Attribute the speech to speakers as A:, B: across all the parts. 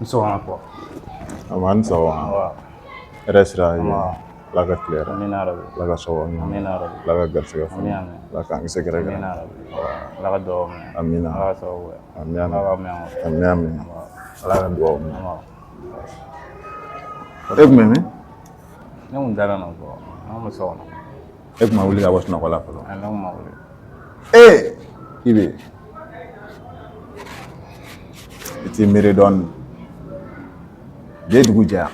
A: Nsɔgɔma pɔ.
B: Aman sawa. Resra laga clear.
A: Amina rabi.
B: Laga sawa.
A: Amina rabi.
B: Laga garsiga.
A: Amina.
B: Laga angse kera.
A: Amina rabi. Laga doa.
B: Amina.
A: Laga sawa.
B: Amina.
A: Laga meang.
B: Amina. Laga doa.
A: Ek meme? Ne undara na pɔ. Amu sɔgɔma.
B: Ek ma wuli ka bɔ sunɔgɔ la fɔlɔ.
A: Ne ma wuli.
B: Ibe. Iti miiri dɔɔni. De dugu jɛya.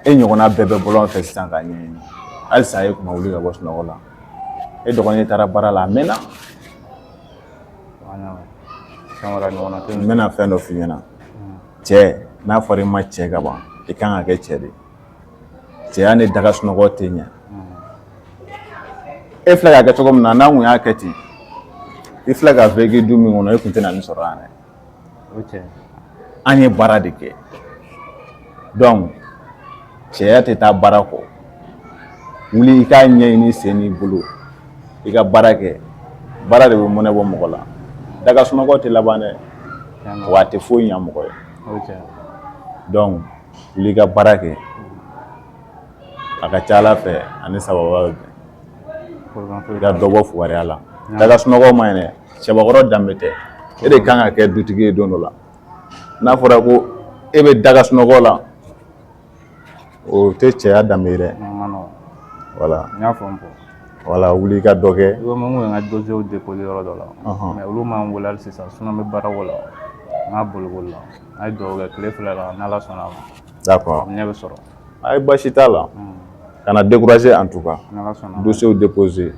B: E ɲɔgɔnna bɛɛ bɛ bɔlɔn fɛ sisan k'a ɲɛɲini. Halisa e kun ma wuli ka bɔ sunɔgɔ la. E dɔgɔnin taara baara la a mɛnna. N bɛna fɛn dɔ f'i ɲɛna. Cɛ n'a fɔra i ma cɛ ka ban i kan ka kɛ cɛ de. Cɛya ni daga sunɔgɔ tɛ ɲɛ. E filɛ k'a kɛ cogo min na n'a kun y'a kɛ ten i filɛ ka vécu du min kɔnɔ e kun tɛna nin sɔrɔ yan dɛ. An ye baara de kɛ. Donc cɛya tɛ taa baara kɔ. Wuli i k'a ɲɛɲini sen n'i bolo i ka baara kɛ. Baara de bɛ mɔnɛ bɔ mɔgɔ la. Daga sunɔgɔ tɛ laban dɛ. Wa a tɛ foyi ɲɛ mɔgɔ ye. Donc wuli i ka baara kɛ. A ka ca Ala fɛ ani sababa bɛ bɛn. I ka dɔ bɔ fugariya la. Daga sunɔgɔ ma ɲi dɛ. Cɛbakɔrɔ danbe tɛ. E de kan ka kɛ dutigi ye don dɔ la. N'a fɔra ko e bɛ daga sunɔgɔ la o tɛ cɛya danbe ye dɛ. Voilà. N y'a faamu. Voilà wuli i ka dɔ kɛ.
A: I ko n ko n ka dossier déposé yɔrɔ dɔ la. Mais olu m'an wele hali sisan sinon n bɛ baarako la. N ka bolokoli la. A ye dugawu kɛ tile fila la n'Ala sɔnna ma.
B: D'accord.
A: Ɲɛ bɛ sɔrɔ.
B: Ayi baasi t'a la. Kana décourager en tout cas. Dossier déposé.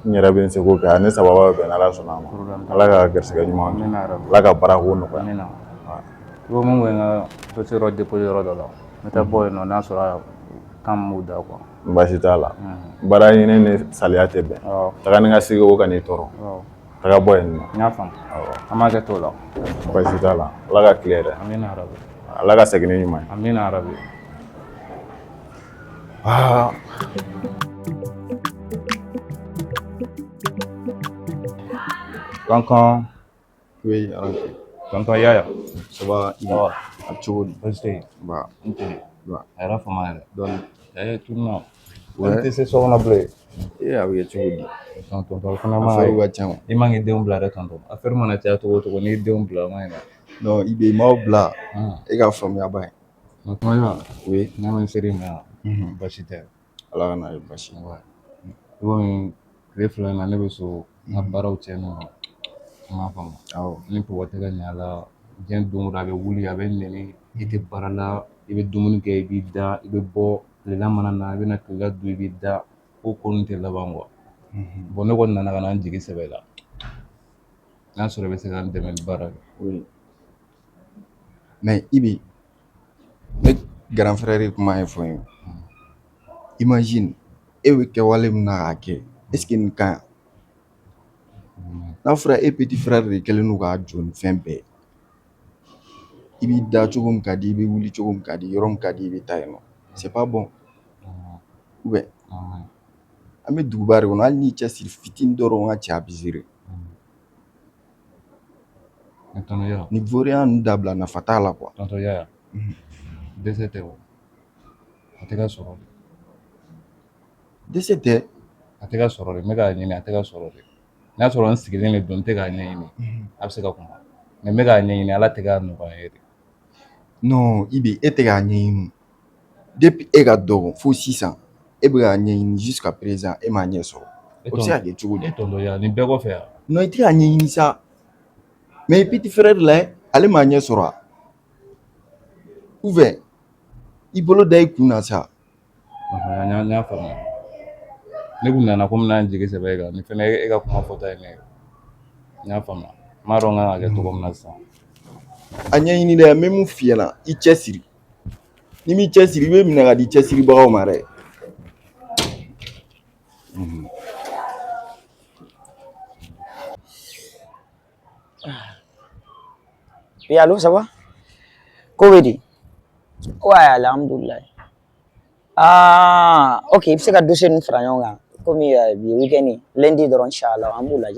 B: N yɛrɛ bɛ n seko kɛ ani sababa bɛ bɛn n'Ala sɔnna ma. Ala ka garisɛgɛ ɲuman di. Ala ka baarako nɔgɔya.
A: I ko n ko n ka dossier dɔ déposé yɔrɔ dɔ la. N bɛ taa bɔ yen nɔ n'a sɔrɔ kan m'u da quoi.
B: Baasi t'a la. Baara ɲini ni saliya tɛ bɛn. Taga ni ka segin o kan'i tɔɔrɔ. Taga bɔ yen nɔ.
A: N y'a faamu. An b'a kɛ t'o la.
B: Baasi t'a la. Ala ka tile yɛrɛ.
A: Amina rabi.
B: Ala ka segin ni ɲuman ye.
A: Amina rabi. Tonton.
C: Oui, arrêtez.
A: Tonton Yaya.
C: Ça va, il va. A cogo di?
A: Baasi
C: Ba.
A: ba. A yɛrɛ fama yɛrɛ.
C: Dɔɔni.
A: Tuma. Ouais. N tɛ se so kɔnɔ bilen.
C: A bɛ kɛ cogo di?
A: Tonton fana ma.
C: Affaire ka ca.
A: I man k'i denw bila dɛ tonton. Affaire mana caya cogo o cogo n'i y'i denw bila o man ɲi dɛ.
C: Non, i bɛ i m'aw bila. E ka faamuya ba ye.
A: Tonton Yaya. Oui. N'a ma seri ma. Baasi tɛ.
C: Ala ka n'a ye baasi.
A: I komi tile fila in na ne bɛ so n ka baaraw cɛ nɔ. I m'a faamu. Awɔ. Ni pɔgɔ tɛ ka ɲɛ a la diɲɛ don o don a bɛ wuli a bɛ nɛni i tɛ baara la i bɛ dumuni kɛ i b'i da i bɛ bɔ tilela mana na i bɛ na tilela dun i b'i da ko ninnu tɛ laban quoi. Bon ne kɔni nana ka na n jigi sɛbɛ la n'a sɔrɔ i bɛ se ka n dɛmɛ ni baara kɛ.
C: Oui. Mais i bi ne grand frère ye kuma ɲɛfɔ n ye. Imagine e bɛ kɛwale min na k'a kɛ est ce que nin ka ɲi. N'a fɔra e petit frère de kɛlen don k'a jɔ ni fɛn bɛɛ ye i b'i da cogo min ka di i bɛ wuli cogo min ka di yɔrɔ min ka di i bɛ taa yen nɔ c'est pas bon. Ou bien an bɛ duguba de kɔnɔ hali n'i cɛsiri fitinin dɔrɔn ka cɛ a bɛ seere. Ni voriya ninnu dabila nafa t'a la quoi.
A: Tonton Yaya. Dɛsɛ tɛ o. A tɛ ka sɔrɔ de.
C: Dɛsɛ tɛ.
A: A tɛ ka sɔrɔ de n bɛ k'a ɲini a tɛ ka sɔrɔ de. N'a sɔrɔ n sigilen de don n tɛ k'a ɲɛɲini a bɛ se ka kuma mais n bɛ k'a ɲɛɲini Ala tɛ k'a nɔgɔya n ye de.
C: Non i bi e tɛ k'a ɲɛɲini depuis e ka dɔgɔ fo sisan e bɛ k'a ɲɛɲini jusqu'à présent e m'a ɲɛ sɔrɔ o bɛ se ka kɛ cogo di?
A: Tonton Yaya nin bɛɛ kɔfɛ yan.
C: Non i tɛ k'a ɲɛɲini sa mais petit frère lajɛ ale m'a ɲɛ sɔrɔ a ou bien i bolo da i kun na sa.
A: N y'a faamu. Ne kun nana ko n bɛna n jigi sɛbɛ e kan nin fɛnɛ ye e ka kuma fɔta ye ne ye. N y'a faamuya. N m'a dɔn n kan ka kɛ cogo min na sisan.
C: A ɲɛɲini dɛ n bɛ mun f'i ɲɛna i cɛsiri ni m'i cɛsiri i bɛ minɛ ka di cɛsiribagaw ma dɛ.
D: Oui, allô, ça va? Comment dit? Ouais, alhamdoulilah. Ah, ok, il faut que dossier nous faisons comme week-end, lundi, inchallah, on va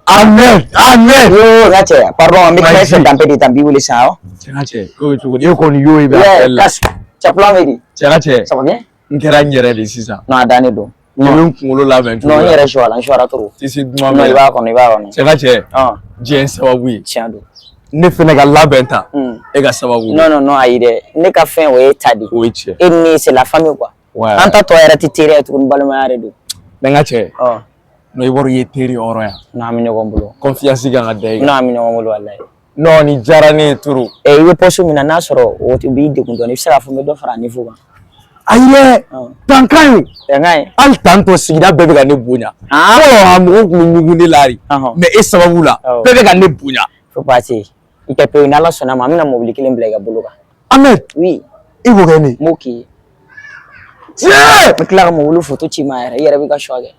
B: Amen.
D: Yo, ngache. Pardon, mais comment c'est tampé de tambi ou les sao?
B: Ngache. Yo kon yo ibe appel.
D: Casse. Chaplan vedi.
B: Ngache.
D: Ça va bien?
B: Ngera ngere de sisa.
D: Non, adane do.
B: Non, kunkolo labɛn
D: Non, n yɛrɛ suwa la, n suwara trop.
B: Tisi duman
D: Non, i b'a kɔnɔ, i b'a kɔnɔ.
B: Cɛ diɲɛ sababu ye.
D: Tiɲɛ don.
B: Ne fɛnɛ ka labɛn ta. E ka sababu.
D: Non, ayi dɛ. Ne ka fɛn o ye ta de.
B: O ye tiɲɛ.
D: E ni c'est la famille quoi. An ta tɔ yɛrɛ tɛ teriya ye tuguni balimaya de don.
B: Mais n ka cɛ. Non, i bɔra i ye teri hɔrɔn yan.
D: Non, an bɛ ɲɔgɔn bolo.
B: Confiance kan ka da i kan.
D: Non, an bɛ ɲɔgɔn bolo walayi.
B: Non, nin diyara ne ye trop.
D: I bɛ poste min na n'a sɔrɔ o b'i degun dɔɔni i bɛ se k'a fɔ n bɛ dɔ fara a niveau kan.
B: Ayi dɛ. Tan ka ɲi.
D: Bɛnkan ye.
B: Hali tan tɔ sigida bɛɛ bɛ ka ne bonya. Fɔlɔ a mɔgɔw tun bɛ ɲugun ne la de. Mais e sababu la bɛɛ bɛ ka ne bonya.
D: Faut passer. I ka pewu n'Ala sɔnna ma an bɛna mobili kelen bila i ka bolo kan.
B: Ahmed.
D: Oui.
B: I b'o kɛ ne.
D: N b'o k'i ye.
B: Tiɲɛ.
D: N bɛ tila ka mobili photo ci ma yɛrɛ i yɛrɛ b'i ka choix kɛ.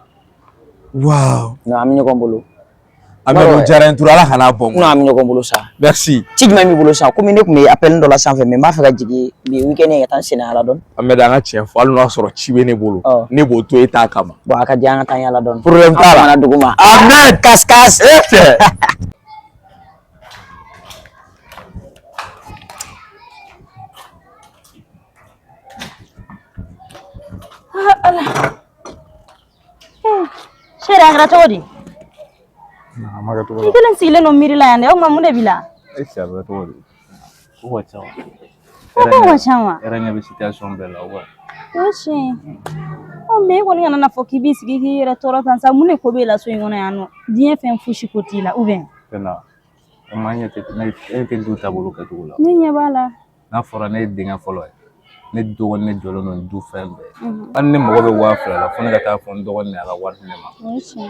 B: Wow.
D: Non, an bɛ ɲɔgɔn bolo.
B: Ahmed o diyara n ye trop Ala kana bɔ n kɔ.
D: Non, an bɛ ɲɔgɔn bolo sa.
B: Merci.
D: Ci jumɛn b'i bolo sa komi ne tun bɛ appel dɔ la sanfɛ mais n b'a fɛ ka jigin bi weekend in ka taa n senna Ala dɔn.
B: Ahmed an ka tiɲɛ fɔ hali n'a sɔrɔ ci bɛ ne bolo ne b'o to e t'a kama.
D: Bon a ka di an ka taa yala dɔn.
B: Problème t'a la.
D: Duguma.
B: Ahmed
D: Casse.
B: Cɛ.
E: Sere agra todi.
A: Na maga to.
E: Ni kelen sile no miri la yande o mamunde bila.
A: E sabe to. Ko wacha.
E: Ko wacha.
A: Era nya be situation bella wa.
E: Oshi. O me ko ni na foki bisigi ki retoro tansa mune ko be la so ngona yano. Dien fen fushi kotila ou bien.
A: Tena. O manya te na e te du tabolo ka to la.
E: Ni nya bala.
A: Na fora ne dinga folo. Ne dogo ne jolo no du fembe. An ne mo be wa fala la fona ka ta fon dogo ne ala war ne ma.
E: Oshi.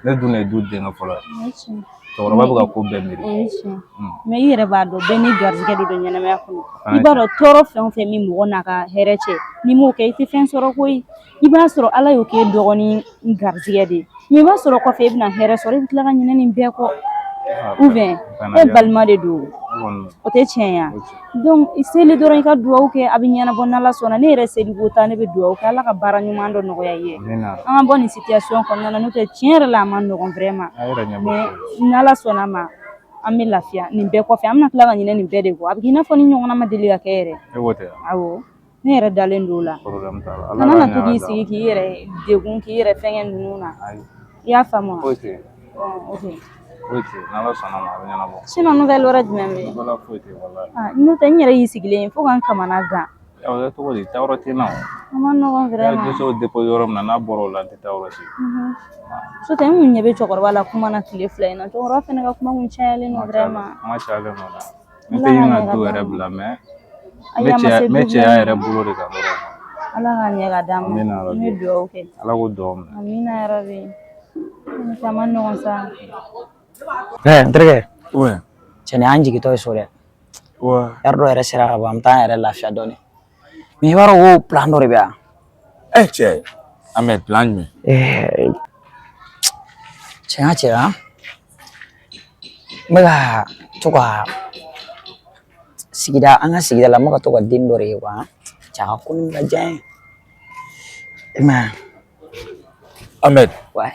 A: Ne du ne du dinga folo.
E: Oshi.
A: To roba buga ko be miri.
E: Oshi. Me yere ba do be ni garzige di do nyana me akunu. I ba do toro fen fen mi mo na ka hereche. Ni mo ke ti fen soro koyi. I ba soro ala yo ke dogo ni garzige di. Mi ba soro ko fe bina here soro tila ka nyina ni be ko. Ou bien e balma de do. O te tiɲɛ donc i seli dɔrɔn i ka duwawu kɛ a bɛ ɲɛnabɔ n'Ala sɔnna ne yɛrɛ seli ko ta ne bɛ duwawu kɛ Ala ka baara ɲuman dɔ nɔgɔya i ye an ka bɔ nin situation kɔnɔna na n'o tɛ tiɲɛ yɛrɛ la a ma nɔgɔn vraiment mais n'Ala sɔnna ma an bɛ lafiya nin bɛɛ kɔfɛ an bɛna tila ka ɲinɛ nin bɛɛ de kɔ a bɛ k'i n'a fɔ ni ɲɔgɔnna ma deli ka kɛ yɛrɛ awɔ ne yɛrɛ dalen don o la kana na to k'i sigi k'i yɛrɛ degun k'i yɛrɛ fɛngɛ ninnu na i y'a faamu wa ok
A: n'Ala sɔnna ma a bɛ ɲɛnabɔ.
E: Sinon nouvelle wɛrɛ jumɛn bɛ yen?
A: Wala foyi tɛ wala.
E: N'o tɛ n yɛrɛ y'i sigilen ye fo ka n kamana gan.
A: Awɔ tɔgɔ di taa yɔrɔ tɛ na o.
E: A ma nɔgɔn vraiment.
A: Dossier déposé yɔrɔ min na n'a bɔra o la n tɛ taa yɔrɔ si.
E: So tɛ n kun ɲɛ bɛ cɛkɔrɔba la kuma na tile fila in na cɛkɔrɔba fɛnɛ ka kuma kun cayalen don vraiment.
A: Kuma cayalen don dɛ. N tɛ ɲini ka du yɛrɛ bila mais n bɛ cɛya yɛrɛ bolo de kan dɔrɔn.
E: Ala ka ɲɛ ka d'an ma. N bɛ duwawu kɛ.
A: Ala k'o duwawu minɛ.
E: Amina yarabi. A ma nɔgɔn sa.
D: N terikɛ.
B: Ouais.
D: Cɛ ni y'an jigitɔ ye so dɛ.
B: Ouais.
D: Yɔrɔ dɔ yɛrɛ sera ka ban an bɛ taa an yɛrɛ lafiya dɔɔni. Mais i b'a dɔn ko plan dɔ de bɛ yan.
B: Cɛ. Ahmed plan jumɛn?
D: Cɛ n ka cɛ n bɛ ka to ka sigida an ka sigida la n bɛ ka to ka den dɔ de ye quoi cɛ a ka ko nin ka jan ye. I m'a ye.
B: Ahmed.
D: Ouais.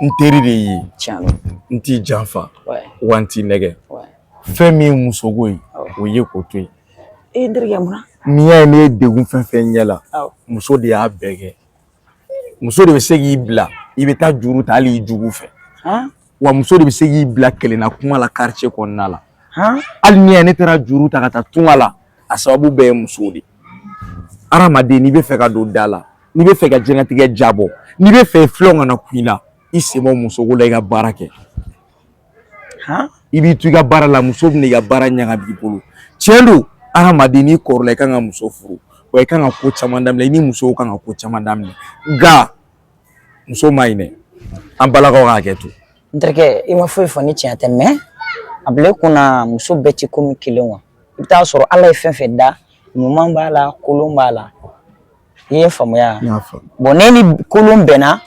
B: N teri de y'i ye.
D: Tiɲɛ don.
B: N t'i janfa.
D: Ouais.
B: Wa n t'i nɛgɛ.
D: Ouais.
B: Fɛn min ye musoko ye o ye k'o to yen.
D: N terikɛ mun na?
B: N'i y'a ye ne ye degun fɛn fɛn ɲɛ la muso de y'a bɛɛ kɛ. Muso de bɛ se k'i bila i bɛ taa juru ta hali i jugu fɛ. Wa muso de bɛ se k'i bila kelenna kuma la quartier kɔnɔna la. Hali ni ne taara juru ta ka taa tunga la a sababu bɛɛ ye muso de. Adamaden n'i bɛ fɛ ka don da la n'i bɛ fɛ ka diɲɛlatigɛ jabɔ n'i bɛ fɛ fɛnw kana kun i la i sen bɔ musoko la i ka baara kɛ. I b'i to i ka baara la muso bɛ n'i ka baara ɲaga b'i bolo. Tiɲɛ don adamaden n'i kɔrɔla i kan ka muso furu wa i kan ka ko caman daminɛ i ni musow kan ka ko caman daminɛ nka muso ma ɲi dɛ an balakaw k'a kɛ to.
D: N terikɛ i ma foyi fɔ ni tiɲɛ tɛ mais a bila i kunna muso bɛɛ tɛ komi kelen wa i bɛ taa sɔrɔ Ala ye fɛn fɛn da ɲuman b'a la kolon b'a la i ye faamuya bon ne ni kolon bɛnna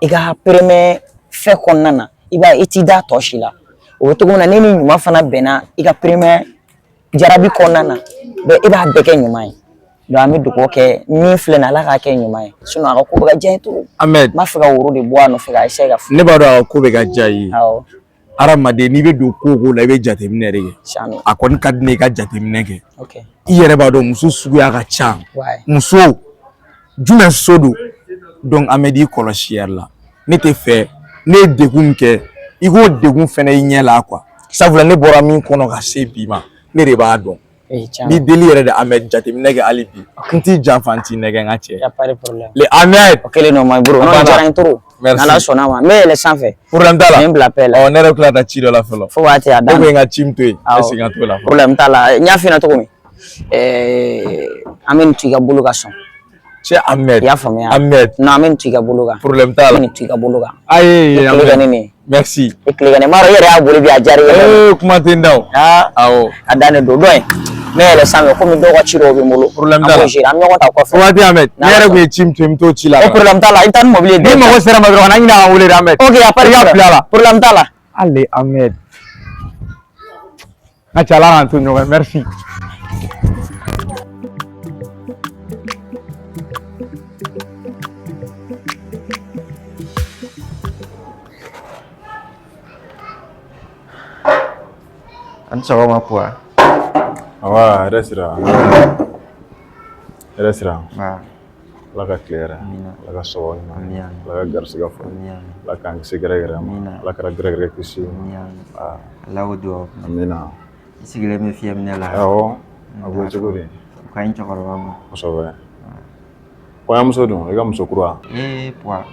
D: i ka premier fɛn kɔnɔna na i b'a ye i t'i da tɔ si la o bɛ cogo min na ne ni ɲuman fana bɛnna i ka premier jarabi kɔnɔna na i b'a bɛɛ kɛ ɲuman ye donc an bɛ dugawu kɛ min filɛ nin Ala k'a kɛ ɲuman ye sinon a ka ko bɛ ka diya ye trop
F: Ahmed
D: n b'a fɛ ka woro de bɔ a nɔfɛ ka essayer ka
F: ne b'a dɔn a ka ko bɛ ka diya i ye
D: awɔ
F: hadamaden n'i bɛ don ko o ko la i bɛ jateminɛ de kɛ
D: siano
F: a kɔni ka di ne ye i ka jateminɛ kɛ
D: ok
F: i yɛrɛ b'a dɔn muso suguya ka ca
D: ouais
F: muso jumɛn so don donc Ahmed i kɔlɔsi yɛrɛ la ne tɛ fɛ ne ye degun min kɛ i k'o degun fɛnɛ i ɲɛ la quoi sabula ne bɔra min kɔnɔ ka se bi ma ne de b'a dɔn ni deli yɛrɛ de Ahmed jateminɛ kɛ hali bi n t'i janfa n t'i nɛgɛ n ka cɛ
D: y a pas de problème
F: le Ahmed
D: o kɛlen no ma bro no diyara n trop n'Ala sɔnna ma n bɛ yɛlɛ sanfɛ
F: problème t'a la
D: n bila paix la
F: ne yɛrɛ tila ka taa ci dɔ la fɔlɔ
D: fo waati a
F: ne
D: dan
F: ko n ka ci min to yen ne segin ka t'o la fɔlɔ
D: problème t'a la n y'a f'i ɲɛna cogo min an bɛ nin to i ka bolo ka sɔn
F: cɛ Ahmed
D: i y'a faamuya
F: Ahmed
D: non an bɛ nin to i ka bolo kan
F: problème t'a la
D: nin to i ka bolo kan
F: ayi
D: i tile ka ne nin
F: merci
D: i tile ka ne m'a dɔn i yɛrɛ y'a boli bi a diyara i ye
F: kuma tɛ n da o awɔ
D: a dan de don dɔ in ne yɛlɛ sanfɛ komi dɔw ka ci dɔw bɛ n bolo
F: problème
D: an
F: t'a la
D: b'o gérer an bɛ ɲɔgɔn ta kɔfɛ
F: waati Ahmed ne yɛrɛ tun ye ci min to yen n bɛ t'o ci la
D: o problème t'a la i bɛ taa ni mobili ye
F: ni mago sera ma dɔrɔn kana ɲinɛ ka n wele dɛ Ahmed
D: ok a pas de problème problème t'a la
F: ale Ahmed n ka cɛ Ala k'an to ɲɔgɔn ye merci
G: An sɔgɔma puwa.
B: Awa, hɛrɛ sira. Hɛrɛ sira. Ala ka tile hɛrɛ. Ala ka sɔgɔ ɲuman. Ala ka garisɛgɛ fɔ. Ala k'an kisi gɛrɛgɛrɛ ma. Ala ka gɛrɛgɛrɛ kisi.
G: Ala k'o duwawu.
B: Amina.
G: I sigilen bɛ fiyɛ minɛ la.
B: Awɔ, a bɛ cogo di?
G: U ka ɲi cɛkɔrɔba ma.
B: Kosɛbɛ. Kɔɲɔmuso dun, i ka muso kura?
G: Puwa,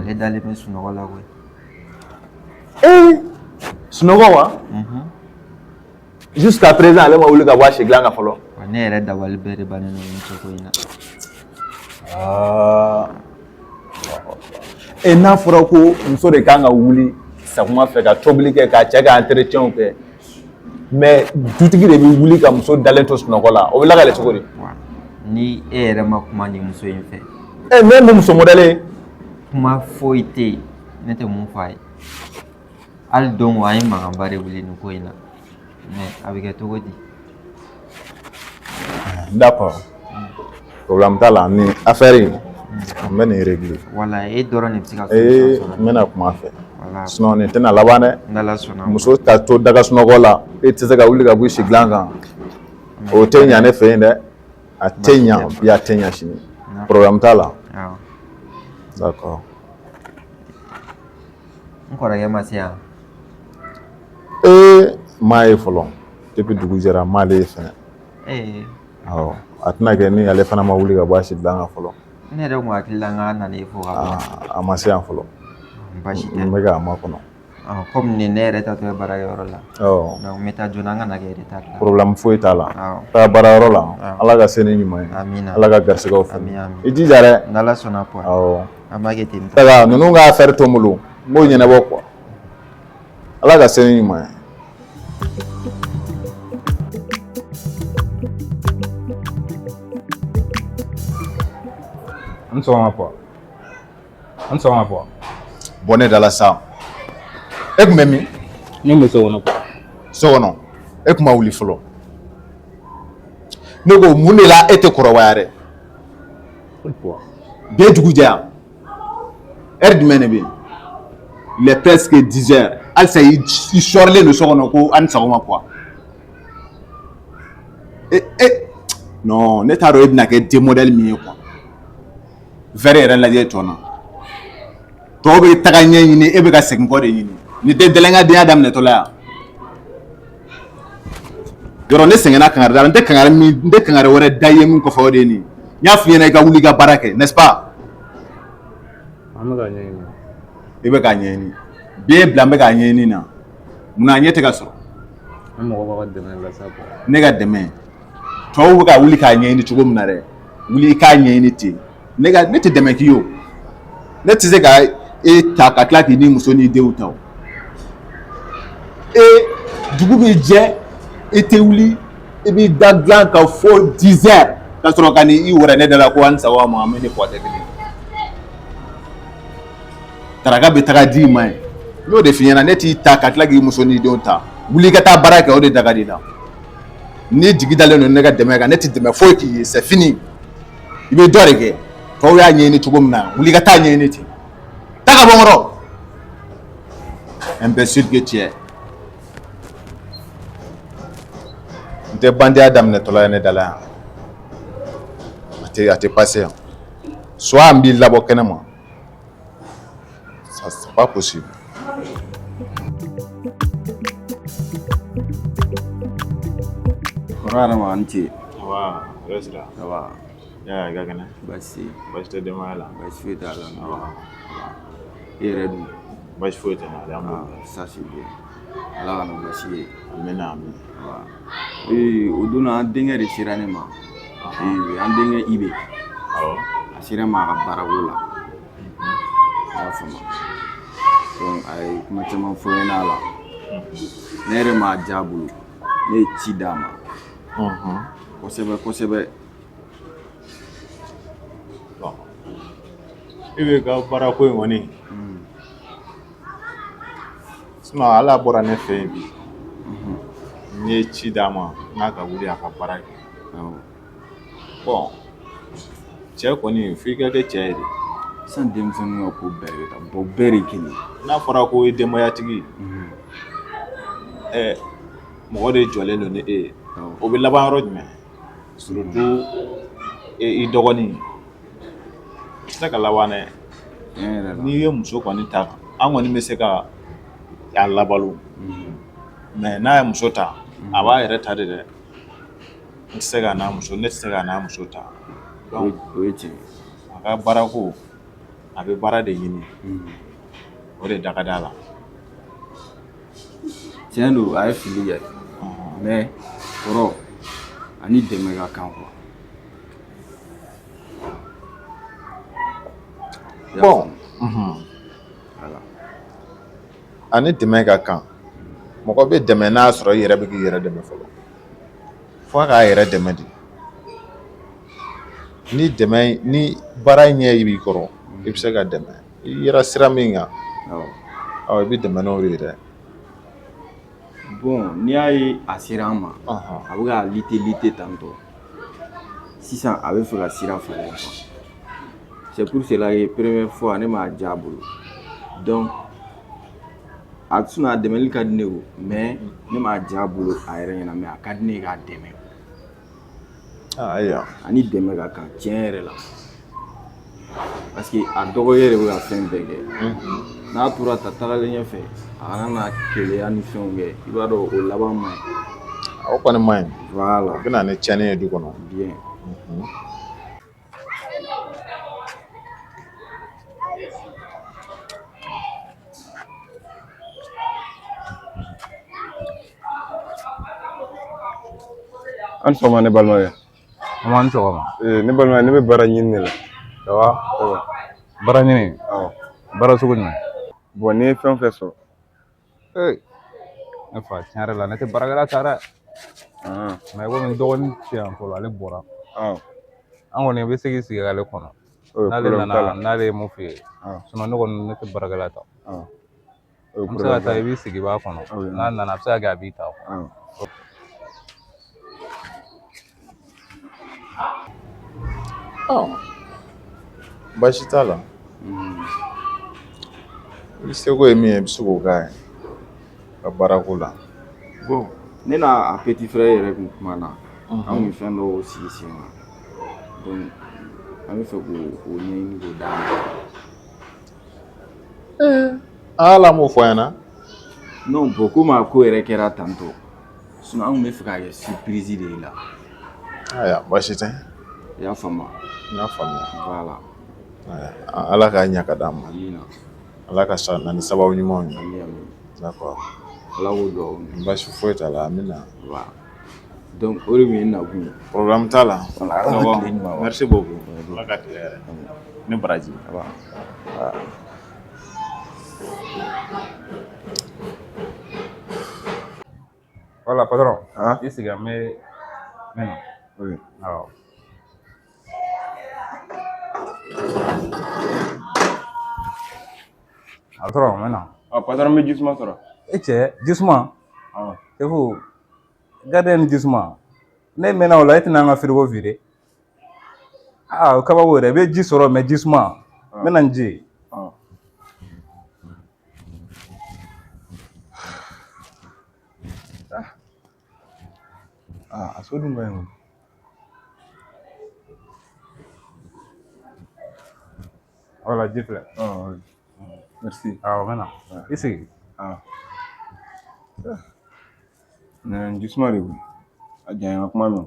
G: ale dalen bɛ sunɔgɔ la koyi.
B: Sunɔgɔ wa? Jusqu'à présent ale ma wuli ka bɔ a si dilan kan fɔlɔ.
G: Ne yɛrɛ dabali bɛɛ de bannen don muso ko in na.
B: N'a fɔra ko muso de kan ka wuli sakuma fɛ ka tobili kɛ ka cɛ ka entretien kɛ mais dutigi de bɛ wuli ka muso dalen to sunɔgɔ la o bɛ lakale cogo di?
G: Ni e yɛrɛ ma kuma ni muso in fɛ.
B: Ne mun muso modèle ye?
G: Kuma foyi tɛ yen ne tɛ mun fɔ a ye. Hali don an ye mankanba de wuli nin ko in na. Mais a bɛ kɛ cogo di?
B: D'accord. Problème t'a la ni affaire in an bɛ nin régler.
G: Wala e dɔrɔn de bɛ se ka
B: n bɛna kuma a fɛ.
G: Wala.
B: Sinon nin tɛna laban dɛ.
G: N'Ala sɔnna.
B: Muso ka to daga sunɔgɔ la e tɛ se ka wuli ka bɔ i si dilan kan. O tɛ ɲa ne fɛ yen dɛ. A tɛ ɲa bi a tɛ ɲa sini. Problème t'a la. D'accord.
G: N kɔrɔkɛ ma se yan.
B: M'a ye fɔlɔ depuis dugu jɛra n m'ale ye fɛnɛ. Awɔ a tɛna kɛ ni ale fana ma wuli ka bɔ a si dilan kan fɔlɔ.
G: Ne yɛrɛ kun hakili la n ka nana e fo ka bɔ.
B: A ma se yan fɔlɔ.
G: Basi tɛ.
B: N bɛ k'a makɔnɔ.
G: Komi ne yɛrɛ tatɔ ye baarakɛyɔrɔ la. Donc n bɛ taa joona an kana kɛ retard la.
B: Problème foyi t'a la. Taa baarayɔrɔ la Ala ka se ni ɲuman ye.
G: Amina.
B: Ala ka garisɛgɛw fɛ.
G: Amina.
B: I jija dɛ.
G: N'Ala sɔnna puwa.
B: Awɔ.
G: An b'a kɛ ten.
B: Saga ninnu ka affaire to n bolo n b'o ɲɛnabɔ quoi. Ala ka se ni ɲuman ye.
A: An sɔgɔma puwa. An sɔgɔma puwa.
B: Bɔ ne dala sa. E tun bɛ min?
A: Ne bɛ so kɔnɔ puwa.
B: So kɔnɔ e tun ma wuli fɔlɔ. Ne ko mun de la e tɛ kɔrɔbaya dɛ? Bi ye dugu jɛ yan. Heure jumɛn de bɛ yen? Il est presque 10 heures. Halisa i sɔrilen don so kɔnɔ ko ani sɔgɔma puwa. Non ne t'a dɔn e bɛna kɛ den modèle min ye quoi. Verre yɛrɛ lajɛ tɔ na. Tɔw bɛ taga ɲɛ ɲini e bɛ ka segin kɔ de ɲini. Nin tɛ dɛlɛngadenya daminɛtɔ la yan. Yɔrɔ ne sɛgɛnna kangari da la n tɛ kangari wɛrɛ da i ye min kɔfɛ o de ye nin. N y'a f'i ɲɛna i ka wuli i ka baara kɛ n'est-ce pas?
A: An bɛ k'a ɲɛɲini.
B: I bɛ k'a ɲɛɲini. Bi e bila n bɛ k'a ɲɛɲini na. Munna a ɲɛ tɛ ka sɔrɔ?
A: An mɔgɔ b'a ka dɛmɛ la sa puwa.
B: Ne ka dɛmɛ. Tɔw bɛ ka wuli k'a ɲɛɲini cogo min na dɛ. Wuli i k'a ɲɛɲini ten. Ne tɛ dɛmɛ k'i ye o. Ne tɛ se ka e ta ka tila k'i ni muso n'i denw ta o. Dugu bɛ jɛ e tɛ wuli i b'i da dilan ka fɔ 10 heures ka sɔrɔ ka n'i wɛrɛ ne da la ko an sago ma an bɛ ne kɔ tɛ kelen. Daraka bɛ taga d'i ma ye. N y'o de f'i ɲɛna ne t'i ta ka tila k'i muso n'i denw ta. Wuli i ka taa baara kɛ o de da ka di la. Ni jigi dalen don ne ka dɛmɛ kan ne tɛ dɛmɛ foyi k'i ye c'est fini. I bɛ dɔ de kɛ tɔw y'a ɲɛɲini cogo min na wuli ka taa ɲɛɲini ten taa ka bɔ n kɔrɔ imbécile que tu es n tɛ bandenya daminɛtɔla ye ne da la yan a tɛ passé yan soit n b'i labɔ kɛnɛ ma ça c'est pas possible.
H: Kɔrɔ Adama a ni ce.
B: Awa reste là.
H: Awa.
B: Ya i ka kɛnɛ.
H: Baasi
B: tɛ denbaya la.
H: Baasi foyi t'a la. Awa. I yɛrɛ dun?
B: Baasi foyi tɛ n na alhamdulilah.
H: Ça c'est bien. Ala kana baasi ye.
B: Amina amina.
H: Awa. O don na an denkɛ de sera ne ma. An denkɛ Ibe.
B: Awɔ.
H: A sera n ma a ka baarako la. I y'a faamu. Donc a ye kuma caman fɔ n ɲɛna a la. Ne yɛrɛ m'a diya a bolo. Ne ye ci d'a ma. Kosɛbɛ kosɛbɛ.
B: I bɛ ka baarako in kɔni sinon ala bɔra ne fɛ yen bi n ye ci d'a ma n k'a ka wuli a ka baara kɛ bon cɛ kɔni f'i ka kɛ cɛ ye de
H: sisan denmisɛnninw ka ko bɛɛ bɛ taa bɔ bɛɛ de kelen
B: n'a fɔra ko i denbayatigi mɔgɔ de jɔlen don ni e ye o bɛ laban yɔrɔ jumɛn surtout i dɔgɔnin i tɛ se ka laban dɛ n'i ye muso kɔni ta an kɔni bɛ se ka a labalo mais n'a ye muso ta a b'a yɛrɛ ta de dɛ ne tɛ se ka n'a muso ta donc
H: o ye tiɲɛ
B: a ka baarako a bɛ baara de ɲini o de da ka d'a la
H: tiɲɛ don a ye fili kɛ mais kɔrɔ ani dɛmɛ ka kan quoi
B: bon ani dɛmɛ ka kan mɔgɔ bɛ dɛmɛ n'a sɔrɔ i yɛrɛ bɛ k'i yɛrɛ dɛmɛ fɔlɔ fo a k'a yɛrɛ dɛmɛ de ni baara ɲɛ b'i kɔrɔ i bɛ se ka dɛmɛ i yɛrɛ sira min kan i bɛ dɛmɛ n'o de ye dɛ
H: bon n'i y'a ye a sera an ma a bɛ ka lite tantɔ sisan a bɛ fɛ ka sira falen quoi c'est pour cela que première fois ne m'a diya a bolo donc a sinon a dɛmɛli ka di ne ye mais ne m'a diya a bolo a yɛrɛ ɲɛna mais a ka di ne ye k'a dɛmɛ
B: ayiwa
H: ani dɛmɛ ka kan tiɲɛ yɛrɛ la parce que a dɔgɔyɛ de bɛ ka fɛn bɛɛ kɛ n'a tora ta tagalen ɲɛfɛ a kana na keleya ni fɛnw kɛ i b'a dɔn o laban ma ɲi
B: o kɔni ma ɲi
H: voilà
B: o bɛ na ni tiɲɛni ye du kɔnɔ
H: bien
I: an sɔgɔma ne balimakɛ
A: An ni sɔgɔma.
I: ne balimakɛ ne bɛ baara ɲini de la
A: Ça va? Baara ɲini?
I: awɔ
A: Baara sugu jumɛn?
I: bon n'i ye fɛn o fɛn sɔrɔ
A: Ne fa tiɲɛ yɛrɛ la ne tɛ baarakɛla ta dɛ mais komi dɔgɔnin tɛ yan fɔlɔ ale bɔra an kɔni i bɛ se k'i sigi ale kɔnɔ n'ale nana n'ale ye mun f'i ye sinon ne kɔni ne tɛ baarakɛla ta an bɛ se ka taa i b'i sigi b'a kɔnɔ n'a nana a bɛ se ka kɛ a b'i ta
B: baasi t'a la i seko ye min ye i bɛ se k'o k'a ye ka baarako la
H: bon ne n'a petit frère yɛrɛ kun kumana an kun fɛn dɔw sigi sen kan donc an bɛ fɛ k'o ɲɛɲini k'o d'a ma
B: ala m'o fɔ an ɲɛna
H: non bon komi a ko yɛrɛ kɛra tantɔ sinon an kun bɛ fɛ k'a kɛ surprise de ye la
B: ayiwa baasi tɛ
H: i y'a faamu
B: n y'a faamuya
H: voilà
B: ala k'a ɲɛ ka d'an ma
H: amina
B: ala ka sa na ni sababu ɲumanw ye
H: amin
B: d'accord
H: ala k'o dugawu
B: baasi foyi t'a la amina
H: voilà donc o de kun ye n nakun ye
B: problème t'a la
H: voilà
B: merci beaucoup ala ka tile yɛrɛ ne baraji
A: Voilà patron. I sigi an bɛ ne na. Awɔ. Patron n bɛ na.
I: patron bɛ jisuma sɔrɔ
A: E cɛ jisuma? Sefu gardien ni jisuma ne mɛnna o la e tɛna an ka frigo vider o kabako dɛ i bɛ ji sɔrɔ mɛ ji suma n bɛ na n ji.
I: A so dun ka ɲi o. Voilà, ji filɛ. Merci. Awɔ n bɛ na i sigi.
C: Nin ji suma de don a janya kuma mɛn.